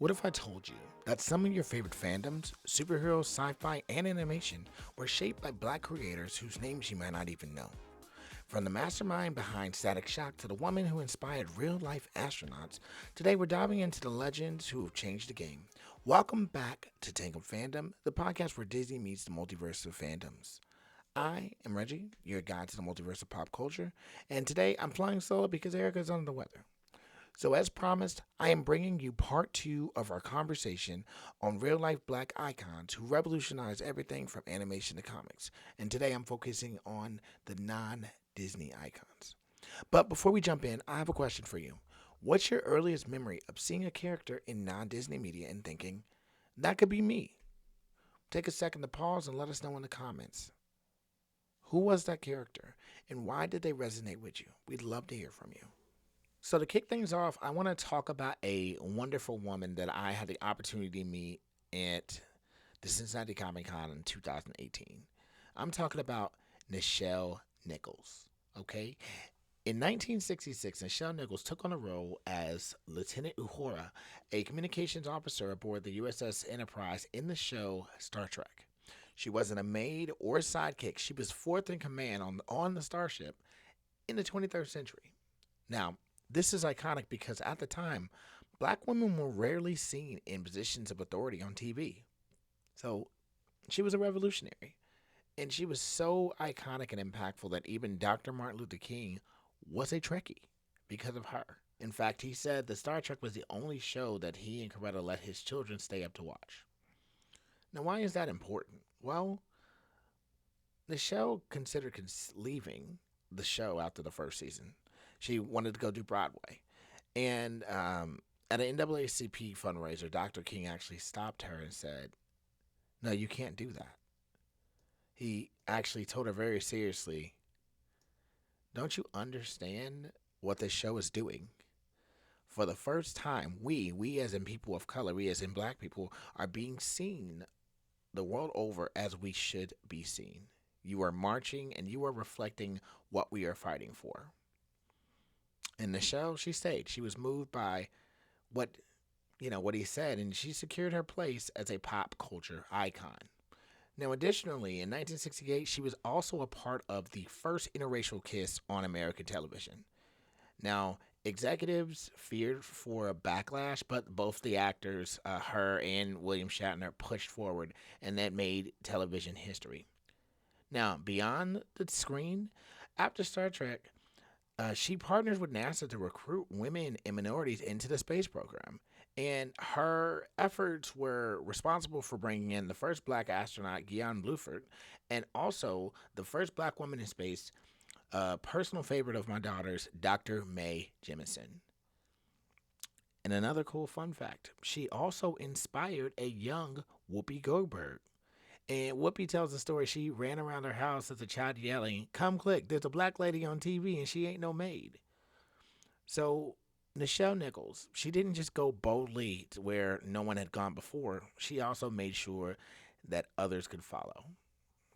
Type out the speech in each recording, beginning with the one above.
What if I told you that some of your favorite fandoms, superheroes, sci-fi, and animation were shaped by black creators whose names you might not even know? From the mastermind behind Static Shock to the woman who inspired real-life astronauts, today we're diving into the legends who have changed the game. Welcome back to Tangled Fandom, the podcast where Disney meets the multiverse of fandoms. I am Reggie, your guide to the multiverse of pop culture, and today I'm flying solo because Erica's under the weather. So, as promised, I am bringing you part two of our conversation on real life black icons who revolutionized everything from animation to comics. And today I'm focusing on the non Disney icons. But before we jump in, I have a question for you. What's your earliest memory of seeing a character in non Disney media and thinking, that could be me? Take a second to pause and let us know in the comments. Who was that character and why did they resonate with you? We'd love to hear from you. So to kick things off, I want to talk about a wonderful woman that I had the opportunity to meet at the Cincinnati Comic Con in 2018. I'm talking about Nichelle Nichols. Okay, in 1966, Nichelle Nichols took on a role as Lieutenant Uhura, a communications officer aboard the USS Enterprise in the show Star Trek. She wasn't a maid or a sidekick. She was fourth in command on the starship in the 23rd century. Now, this is iconic because at the time, black women were rarely seen in positions of authority on TV. So she was a revolutionary. And she was so iconic and impactful that even Dr. Martin Luther King was a Trekkie because of her. In fact, he said that Star Trek was the only show that he and Coretta let his children stay up to watch. Now, why is that important? Well, the show considered leaving the show after the first season. She wanted to go do Broadway. And at an NAACP fundraiser, Dr. King actually stopped her and said, no, you can't do that. He actually told her very seriously, don't you understand what this show is doing? For the first time, we as in people of color, we as in black people, are being seen the world over as we should be seen. You are marching and you are reflecting what we are fighting for. In the show, she stayed. She was moved by what what he said, and she secured her place as a pop culture icon. Now, additionally, in 1968, she was also a part of the first interracial kiss on American television. Now, executives feared for a backlash, but both the actors, her and William Shatner, pushed forward, and that made television history. Now, beyond the screen, after Star Trek, she partners with NASA to recruit women and minorities into the space program. And her efforts were responsible for bringing in the first black astronaut, Guion Bluford, and also the first black woman in space, a personal favorite of my daughter's, Dr. Mae Jemison. And another cool fun fact, she also inspired a young Whoopi Goldberg. And Whoopi tells the story she ran around her house as a child yelling, come click, there's a black lady on TV and she ain't no maid. So Nichelle Nichols, she didn't just go boldly to where no one had gone before. She also made sure that others could follow.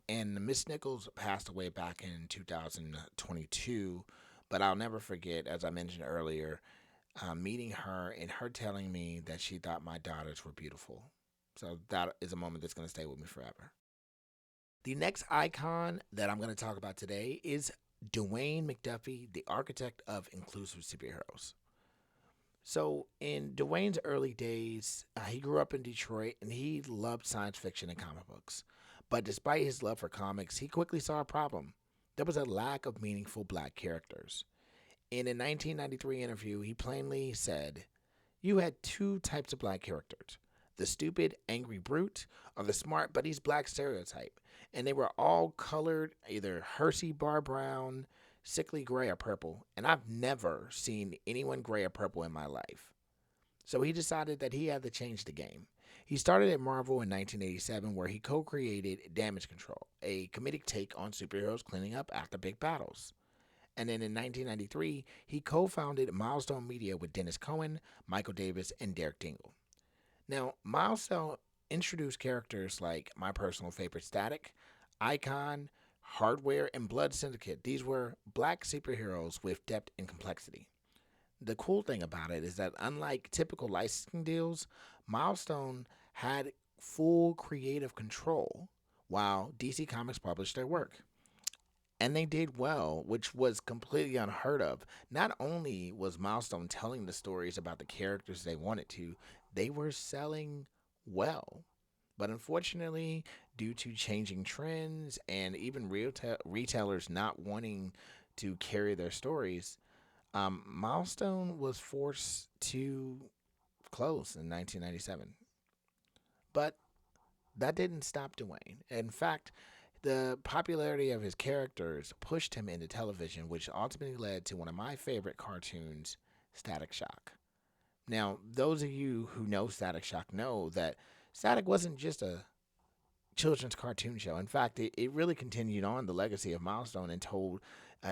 And Miss Nichols passed away back in 2022, but I'll never forget, as I mentioned earlier, meeting her and her telling me that she thought my daughters were beautiful. So that is a moment that's going to stay with me forever. The next icon that I'm going to talk about today is Dwayne McDuffie, the architect of inclusive superheroes. So, in Dwayne's early days, he grew up in Detroit and he loved science fiction and comic books. But despite his love for comics, he quickly saw a problem. There was a lack of meaningful black characters. In a 1993 interview, he plainly said, you had two types of black characters, the stupid, angry brute, or the smart but he's black stereotype. And they were all colored either Hershey bar brown, sickly gray, or purple. And I've never seen anyone gray or purple in my life. So he decided that he had to change the game. He started at Marvel in 1987, where he co-created Damage Control, a comedic take on superheroes cleaning up after big battles. And then in 1993, he co-founded Milestone Media with Dennis Cohen, Michael Davis, and Derek Dingle. Now, Milestone introduced characters like my personal favorite Static, Icon, Hardware, and Blood Syndicate. These were black superheroes with depth and complexity. the cool thing about it is that unlike typical licensing deals, Milestone had full creative control while DC Comics published their work. And they did well, which was completely unheard of. Not only was Milestone telling the stories about the characters they wanted to, they were selling well. But unfortunately, due to changing trends and even retailers not wanting to carry their stories, Milestone was forced to close in 1997. But that didn't stop Dwayne. In fact, the popularity of his characters pushed him into television, which ultimately led to one of my favorite cartoons, Static Shock. Now, those of you who know Static Shock know that Static wasn't just a children's cartoon show. In fact, it really continued on the legacy of Milestone and told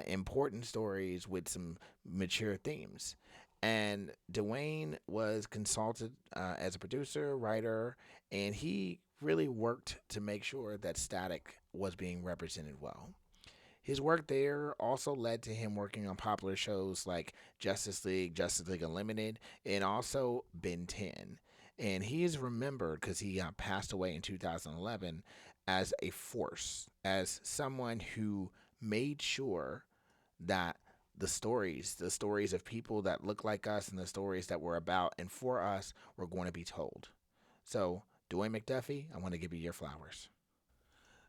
important stories with some mature themes. And Dwayne was consulted as a producer, writer, and he really worked to make sure that Static was being represented well. His work there also led to him working on popular shows like Justice League Unlimited, and also Ben 10. And he is remembered because he passed away in 2011 as a force, as someone who made sure that the stories of people that look like us and the stories that were about and for us were going to be told. So, Dwayne McDuffie, I want to give you your flowers.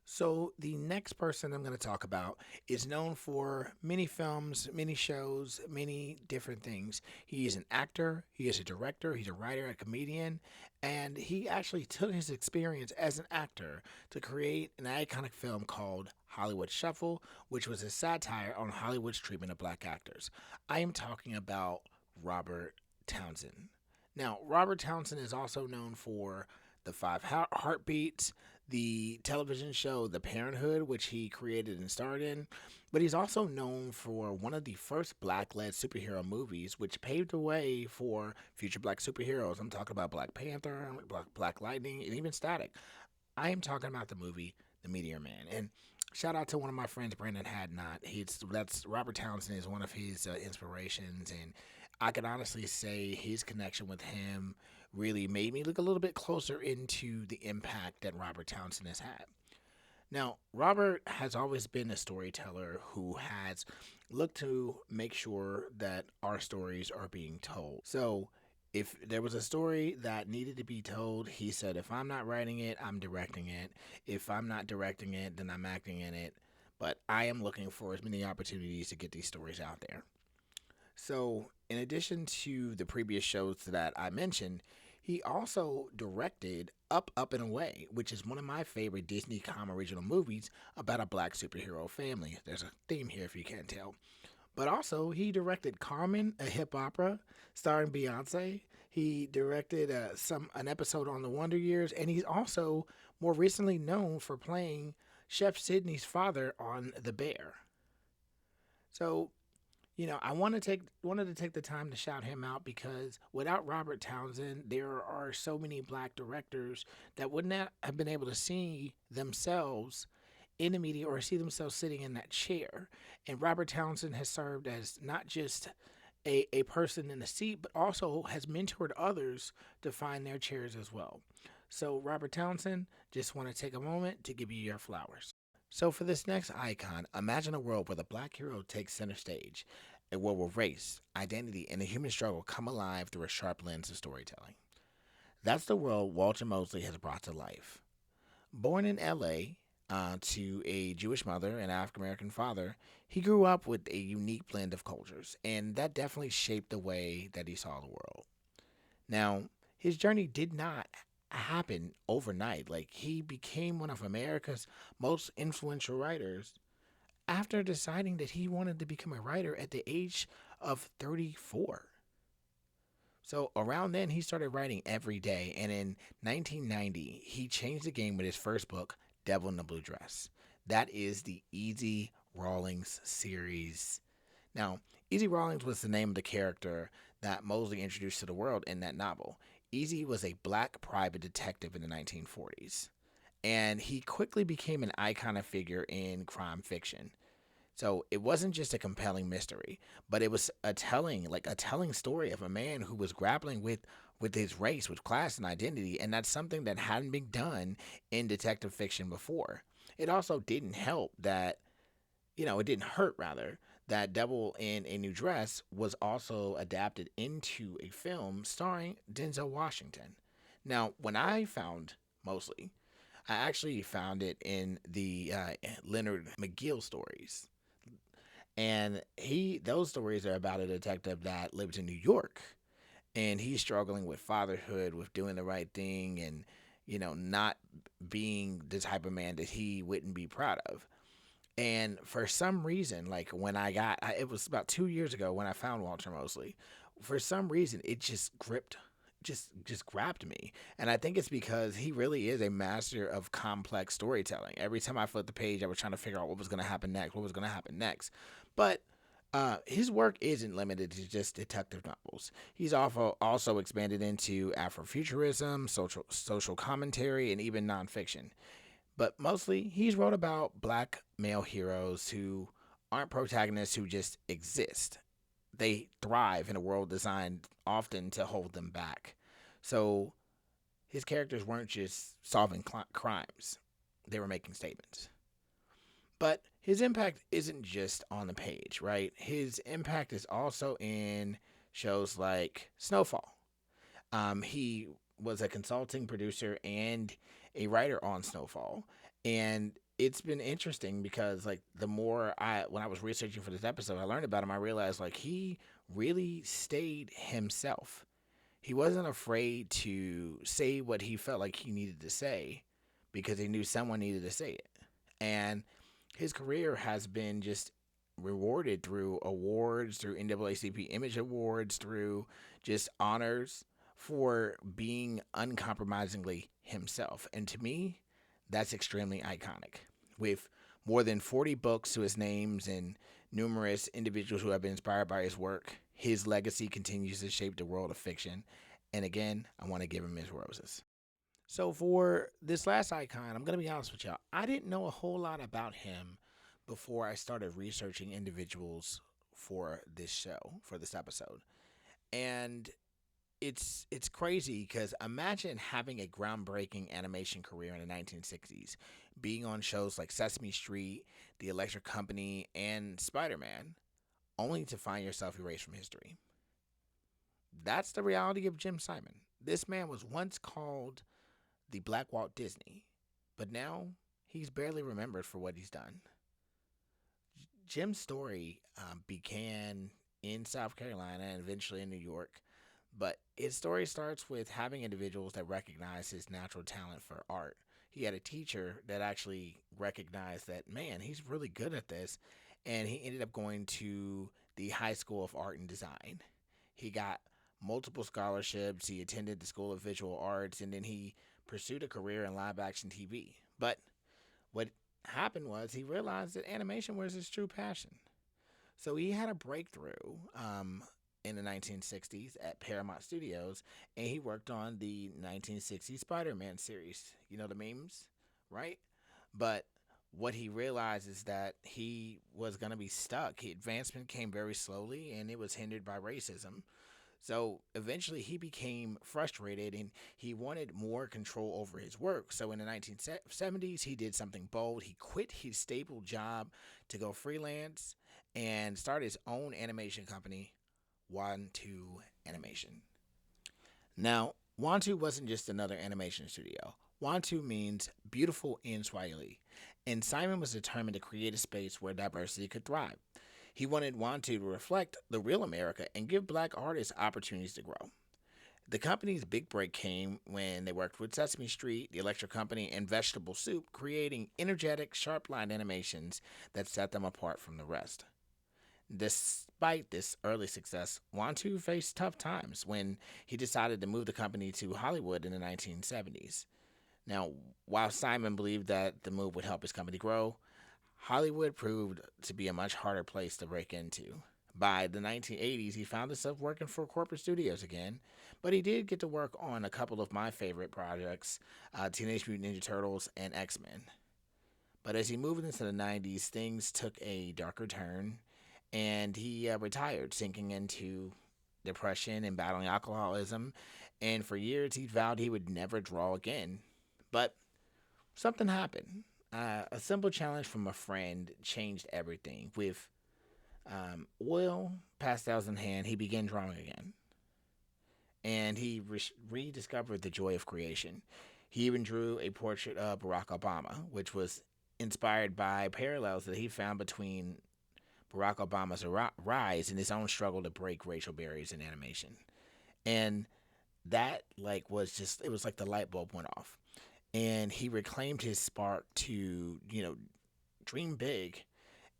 So, the next person I'm going to talk about is known for many films, many shows, many different things. He is an actor, he is a director, he's a writer, a comedian, and he actually took his experience as an actor to create an iconic film called Hollywood Shuffle, which was a satire on Hollywood's treatment of black actors. I am talking about Robert Townsend. Now, Robert Townsend is also known for the Five Heartbeats, the television show The Parenthood, which he created and starred in. But he's also known for one of the first black led superhero movies, which paved the way for future black superheroes. I'm talking about Black Panther, Black Lightning, and even Static. I am talking about the movie The Meteor Man. And shout out to one of my friends, Brandon Hadnot. That's Robert Townsend is one of his inspirations, and I can honestly say his connection with him really made me look a little bit closer into the impact that Robert Townsend has had. Now, Robert has always been a storyteller who has looked to make sure that our stories are being told. So, if there was a story that needed to be told, he said, if I'm not writing it, I'm directing it. If I'm not directing it, then I'm acting in it. But I am looking for as many opportunities to get these stories out there. So, in addition to the previous shows that I mentioned, he also directed Up and Away, which is one of my favorite Disney.com original movies about a black superhero family. There's a theme here if you can't tell. But also, he directed Carmen, a hip opera starring Beyonce. He directed an episode on the Wonder Years, and he's also more recently known for playing Chef Sidney's father on The Bear. So, I wanted to take the time to shout him out because without Robert Townsend, there are so many black directors that would not have been able to see themselves in the media or see themselves sitting in that chair. And Robert Townsend has served as not just a person in the seat, but also has mentored others to find their chairs as well. So, Robert Townsend, just want to take a moment to give you your flowers. So, for this next icon, imagine a world where the black hero takes center stage, a world where race, identity, and the human struggle come alive through a sharp lens of storytelling. That's the world Walter Mosley has brought to life. Born in LA to a Jewish mother and African American father, he grew up with a unique blend of cultures, and that definitely shaped the way that he saw the world. Now, his journey did not happen overnight. Like, he became one of America's most influential writers after deciding that he wanted to become a writer at the age of 34. So around then, he started writing every day, and in 1990, he changed the game with his first book, Devil in the Blue Dress. That is the Easy Rawlings series. Now, Easy Rawlings was the name of the character that Mosley introduced to the world in that novel. Easy was a black private detective in the 1940s, and he quickly became an iconic figure in crime fiction. So it wasn't just a compelling mystery, but it was a telling story of a man who was grappling with his race, with class and identity, and that's something that hadn't been done in detective fiction before. It also didn't help that, it didn't hurt rather, that Devil in a New Dress was also adapted into a film starring Denzel Washington. Now, when I found mostly, I actually found it in the Leonard McGill stories, and those stories are about a detective that lives in New York, and he's struggling with fatherhood, with doing the right thing, and not being the type of man that he wouldn't be proud of. And for some reason, like when it was about 2 years ago when I found Walter Mosley. For some reason, it just just grabbed me, and I think it's because he really is a master of complex storytelling. Every time I flipped the page, I was trying to figure out what was going to happen next, But his work isn't limited to just detective novels. He's also expanded into Afrofuturism, social commentary, and even nonfiction. But mostly, he's wrote about black male heroes who aren't protagonists who just exist. They thrive in a world designed often to hold them back. So his characters weren't just solving crimes, they were making statements. But his impact isn't just on the page, right? His impact is also in shows like Snowfall. He was a consulting producer and a writer on Snowfall, and it's been interesting because like when I was researching for this episode, I learned about him. I realized like he really stayed himself. He wasn't afraid to say what he felt like he needed to say because he knew someone needed to say it. And his career has been just rewarded through awards, through NAACP Image Awards, through just honors for being uncompromisingly himself. And to me, that's extremely iconic. With more than 40 books to his names and numerous individuals who have been inspired by his work, his legacy continues to shape the world of fiction. And again, I want to give him his roses. So for this last icon, I'm going to be honest with y'all. I didn't know a whole lot about him before I started researching individuals for this show, for this episode. And it's crazy because imagine having a groundbreaking animation career in the 1960s, being on shows like Sesame Street, The Electric Company, and Spider-Man, only to find yourself erased from history. That's the reality of Jim Simon. This man was once called the Black Walt Disney, but now he's barely remembered for what he's done. Jim's story began in South Carolina and eventually in New York, but his story starts with having individuals that recognize his natural talent for art. He had a teacher that actually recognized that, man, he's really good at this, and he ended up going to the High School of Art and Design. He got multiple scholarships, he attended the School of Visual Arts, and then he pursued a career in live action TV. But what happened was he realized that animation was his true passion. So he had a breakthrough in the 1960s at Paramount Studios, and he worked on the 1960 Spider-Man series. You know the memes, right? But what he realized is that he was going to be stuck. Advancement came very slowly, and it was hindered by racism. So eventually he became frustrated and he wanted more control over his work. So in the 1970s, he did something bold. He quit his stable job to go freelance and start his own animation company, Wantu Animation. Now, Wantu wasn't just another animation studio. Wantu means beautiful in Swahili, and Simon was determined to create a space where diversity could thrive. He wanted Wantu to reflect the real America and give black artists opportunities to grow. The company's big break came when they worked with Sesame Street, The Electric Company, and Vegetable Soup, creating energetic, sharp-line animations that set them apart from the rest. Despite this early success, Wantu faced tough times when he decided to move the company to Hollywood in the 1970s. Now, while Simon believed that the move would help his company grow, Hollywood proved to be a much harder place to break into. By the 1980s, he found himself working for corporate studios again, but he did get to work on a couple of my favorite projects, Teenage Mutant Ninja Turtles and X-Men. But as he moved into the 90s, things took a darker turn, and he retired, sinking into depression and battling alcoholism. And for years, he vowed he would never draw again. But something happened. A simple challenge from a friend changed everything. With oil, pastels in hand, he began drawing again. And he rediscovered the joy of creation. He even drew a portrait of Barack Obama, which was inspired by parallels that he found between Barack Obama's rise and his own struggle to break racial barriers in animation. And that was just, it was like the light bulb went off. And he reclaimed his spark to, dream big.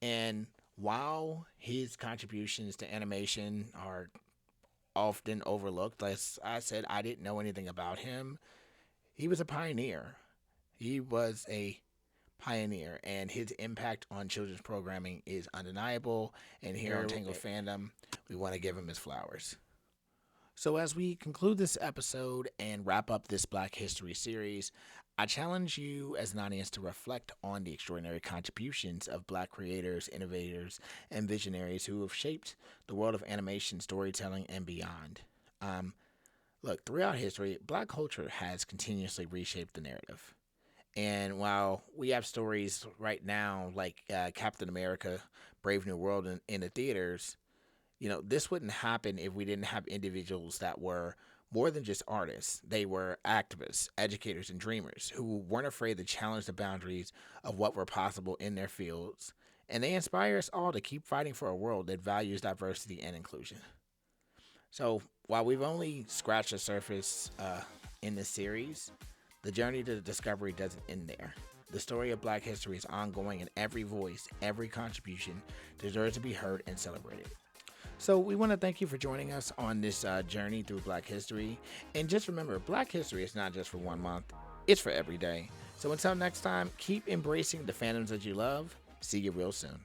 And while his contributions to animation are often overlooked, as I said, I didn't know anything about him. He was a pioneer. He was a pioneer, and his impact on children's programming is undeniable. And here on Tangled Fandom, we want to give him his flowers. So, as we conclude this episode and wrap up this Black History series, I challenge you as an audience to reflect on the extraordinary contributions of Black creators, innovators, and visionaries who have shaped the world of animation, storytelling, and beyond. Look, throughout history, Black culture has continuously reshaped the narrative. And while we have stories right now like Captain America, Brave New World in the theaters, this wouldn't happen if we didn't have individuals that were more than just artists. They were activists, educators, and dreamers who weren't afraid to challenge the boundaries of what were possible in their fields. And they inspire us all to keep fighting for a world that values diversity and inclusion. So while we've only scratched the surface in this series, the journey to the discovery doesn't end there. The story of Black history is ongoing, and every voice, every contribution deserves to be heard and celebrated. So we want to thank you for joining us on this journey through Black history. And just remember, Black history is not just for 1 month, it's for every day. So until next time, keep embracing the fandoms that you love. See you real soon.